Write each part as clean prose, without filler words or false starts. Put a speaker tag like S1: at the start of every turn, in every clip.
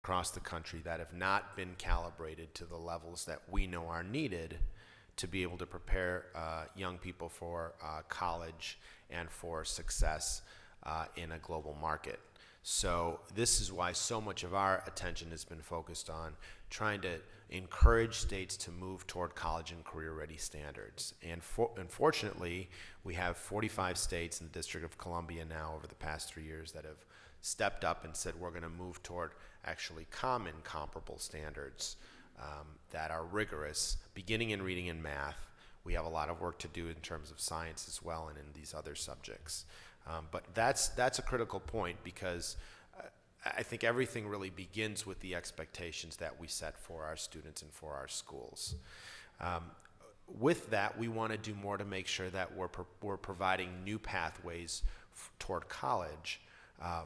S1: across the country that have not been calibrated to the levels that we know are needed to be able to prepare young people for college and for success in a global market. So this is why so much of our attention has been focused on trying to encourage states to move toward college and career-ready standards. And unfortunately, we have 45 states in the District of Columbia now over the past 3 years that have stepped up and said we're going to move toward actually common comparable standards that are rigorous, beginning in reading and math. We have a lot of work to do in terms of science as well and in these other subjects. But that's a critical point, because I think everything really begins with the expectations that we set for our students and for our schools. With that, we want to do more to make sure that we're providing new pathways toward college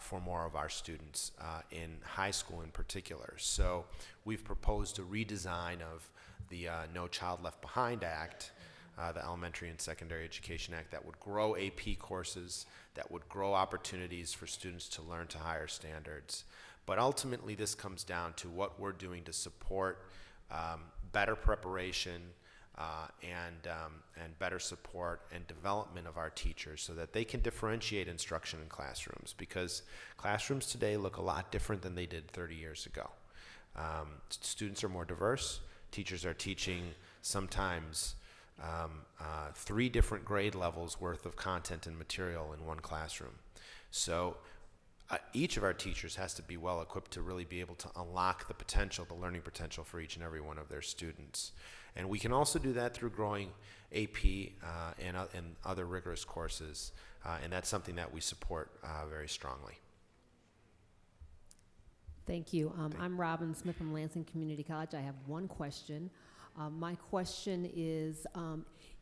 S1: for more of our students in high school in particular. So we've proposed a redesign of the No Child Left Behind Act, the Elementary and Secondary Education Act, that would grow AP courses, that would grow opportunities for students to learn to higher standards. But ultimately, this comes down to what we're doing to support better preparation and better support and development of our teachers so that they can differentiate instruction in classrooms, because classrooms today look a lot different than they did 30 years ago. Students are more diverse. Teachers are teaching sometimes 3 different grade levels worth of content and material in one classroom. So each of our teachers has to be well equipped to really be able to unlock the potential, the learning potential for each and every one of their students. And we can also do that through growing AP and other rigorous courses, and that's something that we support very strongly.
S2: Thank you. I'm Robin Smith from Lansing Community College. I have one question. My question is,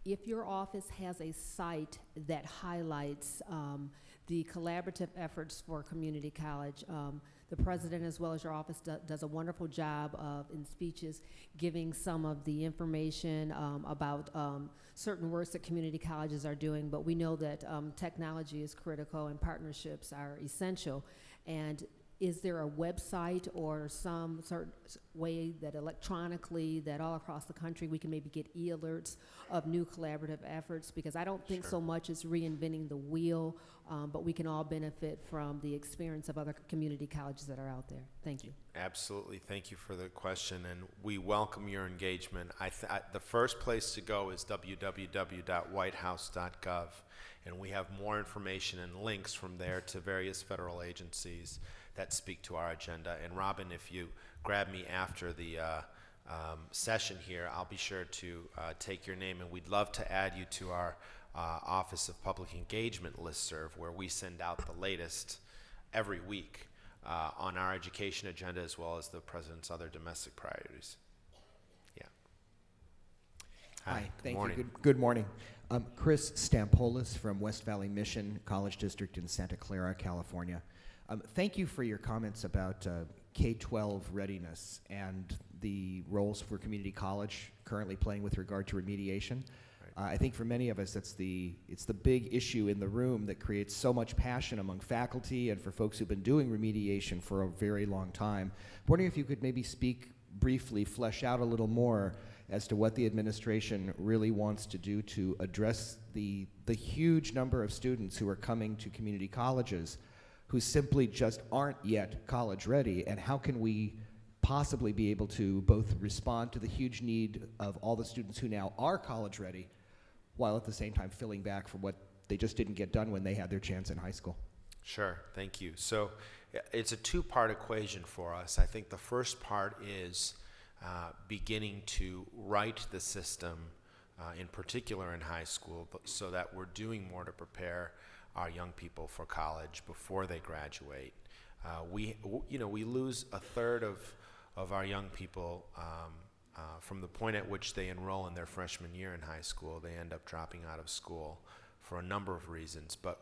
S2: if your office has a site that highlights the collaborative efforts for community college, the president as well as your office does a wonderful job of, in speeches, giving some of the information about certain works that community colleges are doing, but we know that technology is critical and partnerships are essential. And is there a website or some certain way that electronically, that all across the country we can maybe get e-alerts of new collaborative efforts? Because I don't think so much as reinventing the wheel, but we can all benefit from the experience of other community colleges that are out there. Thank you.
S1: Absolutely. Thank you for the question, and we welcome your engagement. The first place to go is www.whitehouse.gov, and we have more information and links from there to various federal agencies that speak to our agenda. And Robin, if you grab me after the session here, I'll be sure to take your name, and we'd love to add you to our Office of Public Engagement listserv, where we send out the latest every week on our education agenda as well as the President's other domestic priorities. Yeah.
S3: Hi, thank
S1: morning.
S3: you. Good morning. Chris Stampolis from West Valley Mission College District in Santa Clara, California. Thank you for your comments about K12 readiness and the roles for community college currently playing with regard to remediation. I think for many of us, it's the big issue in the room that creates so much passion among faculty and for folks who've been doing remediation for a very long time. I'm wondering if you could maybe speak briefly, flesh out a little more as to what the administration really wants to do to address the huge number of students who are coming to community colleges who simply just aren't yet college ready, and how can we possibly be able to both respond to the huge need of all the students who now are college ready, while at the same time filling back for what they just didn't get done when they had their chance in high school?
S1: Sure, thank you. So it's a 2-part equation for us. I think the first part is beginning to right the system, in particular in high school, so that we're doing more to prepare our young people for college before they graduate. We lose a third of our young people from the point at which they enroll in their freshman year in high school. They end up dropping out of school for a number of reasons, but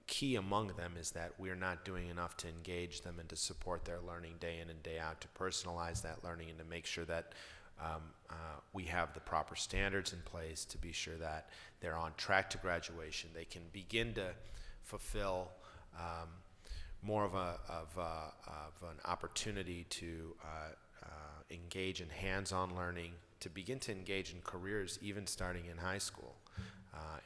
S1: key among them is that we're not doing enough to engage them and to support their learning day in and day out, to personalize that learning and to make sure that we have the proper standards in place to be sure that they're on track to graduation. They can begin to fulfill more of an opportunity to engage in hands-on learning, to begin to engage in careers even starting in high school.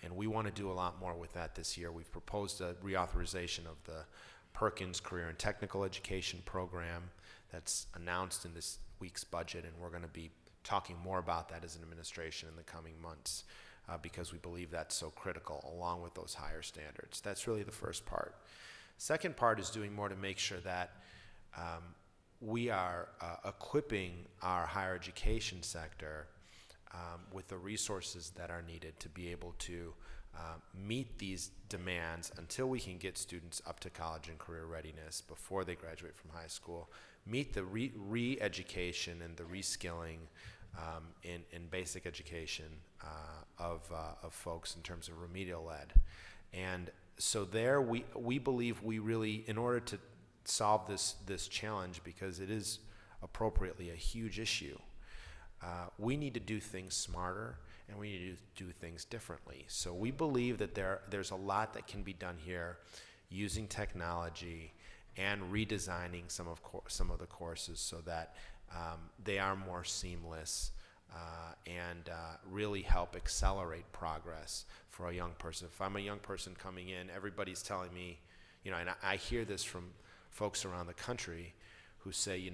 S1: And we want to do a lot more with that this year. We've proposed a reauthorization of the Perkins Career and Technical Education Program that's announced in this week's budget, and we're going to be talking more about that as an administration in the coming months because we believe that's so critical, along with those higher standards. That's really the first part. Second part is doing more to make sure that we are equipping our higher education sector with the resources that are needed to be able to meet these demands until we can get students up to college and career readiness before they graduate from high school, meet the re-education and the reskilling in basic education of folks in terms of remedial ed. And so there we believe we really, in order to solve this challenge, because it is appropriately a huge issue, we need to do things smarter and we need to do things differently. So we believe that there's a lot that can be done here using technology and redesigning some of the courses so that they are more seamless and really help accelerate progress for a young person. If I'm a young person coming in, everybody's telling me, and I hear this from folks around the country who say,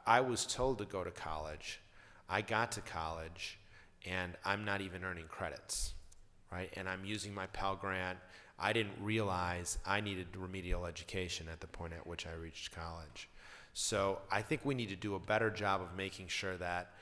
S1: I was told to go to college, I got to college, and I'm not even earning credits, right? And I'm using my Pell Grant. I didn't realize I needed remedial education at the point at which I reached college. So I think we need to do a better job of making sure that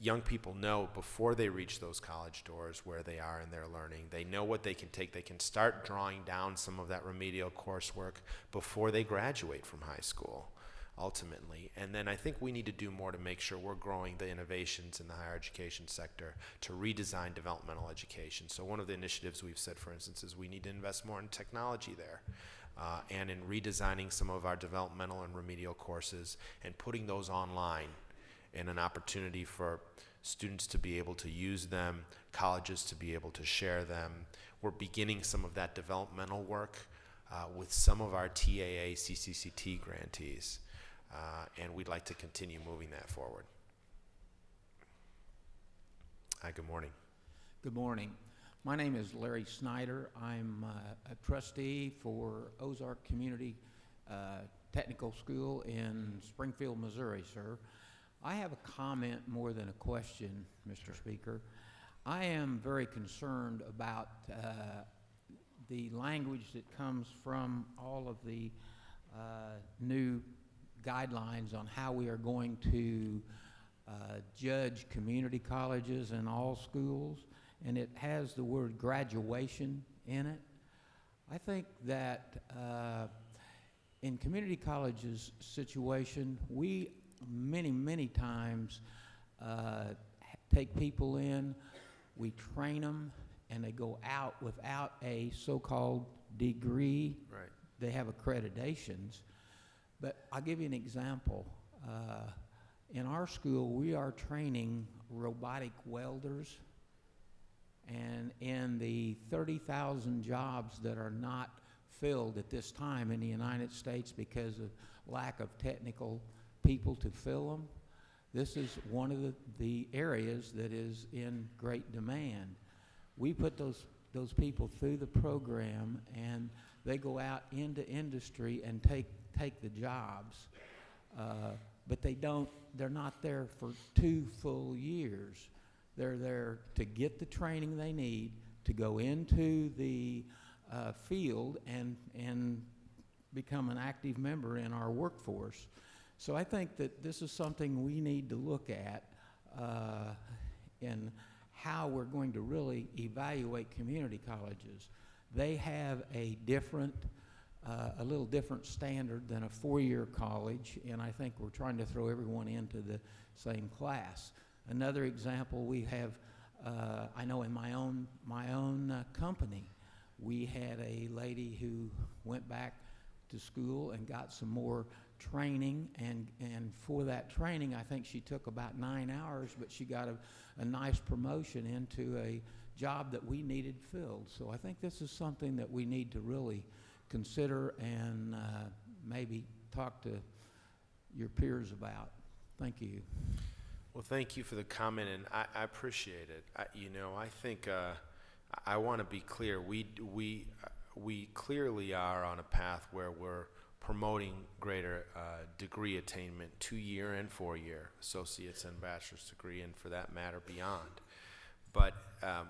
S1: young people know before they reach those college doors where they are in their learning. They know what they can take. They can start drawing down some of that remedial coursework before they graduate from high school, ultimately. And then I think we need to do more to make sure we're growing the innovations in the higher education sector to redesign developmental education. So one of the initiatives we've said, for instance, is we need to invest more in technology there and in redesigning some of our developmental and remedial courses and putting those online and an opportunity for students to be able to use them, colleges to be able to share them. We're beginning some of that developmental work with some of our TAA CCCT grantees, and we'd like to continue moving that forward. Hi, good morning.
S4: Good morning. My name is Larry Snyder. I'm a trustee for Ozark Community Technical School in Springfield, Missouri, sir. I have a comment more than a question, Mr. Speaker. I am very concerned about the language that comes from all of the new guidelines on how we are going to judge community colleges and all schools, and it has the word graduation in it. I think that in community colleges situation, we many times take people in, we train them, and they go out without a so-called degree.
S1: Right.
S4: They have accreditations. But I'll give you an example. In our school, we are training robotic welders, and in the 30,000 jobs that are not filled at this time in the United States because of lack of technical people to fill them, this is one of the areas that is in great demand. We put those people through the program, and they go out into industry and take the jobs, but they're not there for 2 full years. They're there to get the training they need to go into the field and become an active member in our workforce. So I think that this is something we need to look at in how we're going to really evaluate community colleges. They have a little different standard than a 4-year college, and I think we're trying to throw everyone into the same class. Another example we have, I know in my own company, we had a lady who went back to school and got some more training, and for that training, I think she took about 9 hours, but she got a nice promotion into a job that we needed filled. So I think this is something that we need to really consider and maybe talk to your peers about. Thank you.
S1: Well, thank you for the comment, and I appreciate it. I think I want to be clear. We clearly are on a path where we're promoting greater degree attainment, 2-year and 4-year associates and bachelor's degree, and for that matter, beyond. But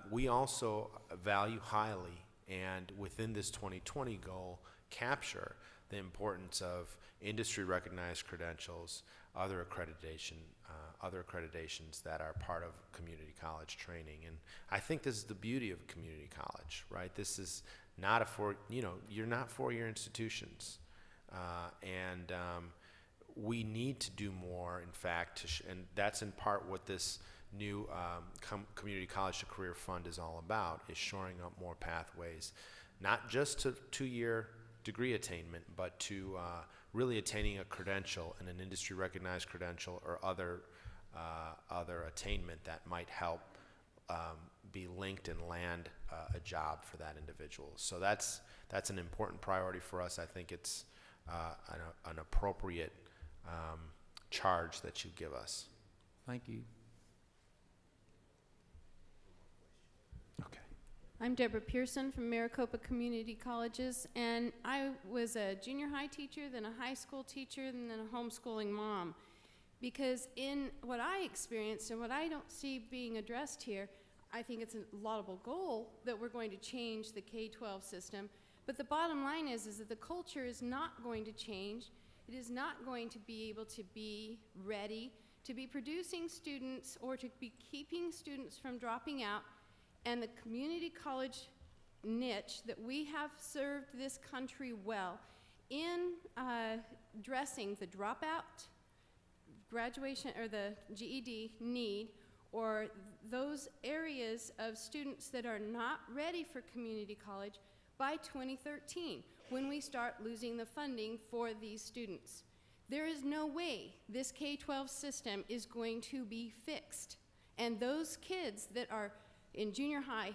S1: we also value highly, and within this 2020 goal, capture the importance of industry-recognized credentials, other accreditations that are part of community college training. And I think this is the beauty of community college, right? This is not you're not 4-year institutions. We need to do more, in fact, and that's in part what this new Community College to Career Fund is all about, is shoring up more pathways, not just to 2-year degree attainment, but to really attaining a credential and an industry-recognized credential or other attainment that might help be linked and land a job for that individual. So that's an important priority for us. I think it's an appropriate charge that you give us.
S4: Thank you.
S1: Okay.
S5: I'm Deborah Pearson from Maricopa Community Colleges, and I was a junior high teacher, then a high school teacher, and then a homeschooling mom. Because in what I experienced and what I don't see being addressed here, I think it's a laudable goal that we're going to change the K-12 system. But the bottom line is that the culture is not going to change. It is not going to be able to be ready to be producing students or to be keeping students from dropping out. And the community college niche that we have served this country well in addressing the dropout, graduation, or the GED need, or those areas of students that are not ready for community college by 2013, when we start losing the funding for these students. There is no way this K-12 system is going to be fixed. And those kids that are in junior high,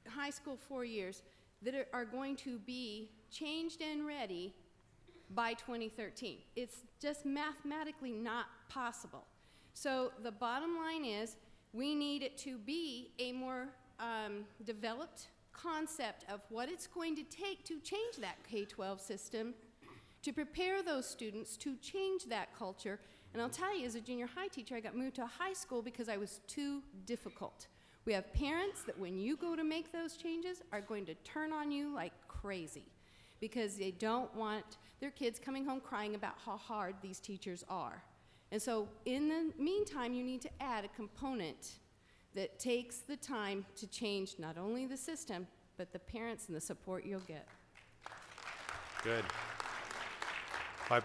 S5: high school 4 years, that are going to be changed and ready by 2013. It's just mathematically not possible. So the bottom line is we need it to be a more developed concept of what it's going to take to change that K-12 system, to prepare those students to change that culture. And I'll tell you, as a junior high teacher, I got moved to a high school because I was too difficult. We have parents that when you go to make those changes are going to turn on you like crazy because they don't want their kids coming home crying about how hard these teachers are. And so in the meantime, you need to add a component that takes the time to change not only the system, but the parents and the support you'll get.
S1: Good. Well,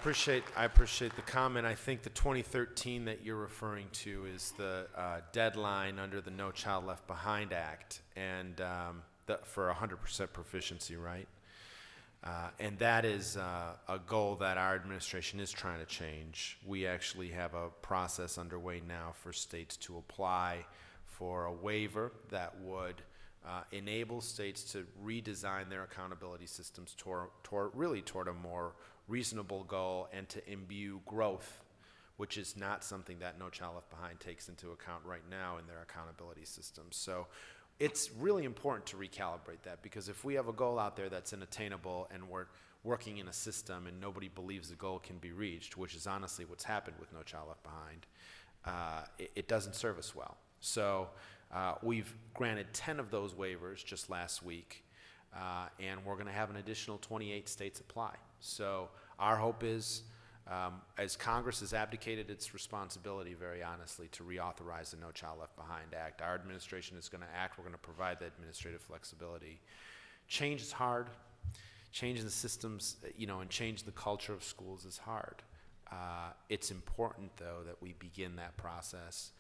S1: I appreciate the comment. I think the 2013 that you're referring to is the deadline under the No Child Left Behind Act, and for 100% proficiency, right? And that is a goal that our administration is trying to change. We actually have a process underway now for states to apply for a waiver that would enable states to redesign their accountability systems toward a more reasonable goal and to imbue growth, which is not something that No Child Left Behind takes into account right now in their accountability systems. So it's really important to recalibrate that, because if we have a goal out there that's unattainable and we're working in a system and nobody believes the goal can be reached, which is honestly what's happened with No Child Left Behind, it doesn't serve us well. So we've granted 10 of those waivers just last week, and we're going to have an additional 28 states apply. So our hope is, as Congress has abdicated its responsibility, very honestly, to reauthorize the No Child Left Behind Act, our administration is going to act. We're going to provide the administrative flexibility. Change is hard. Changing the systems, and change the culture of schools is hard. It's important, though, that we begin that process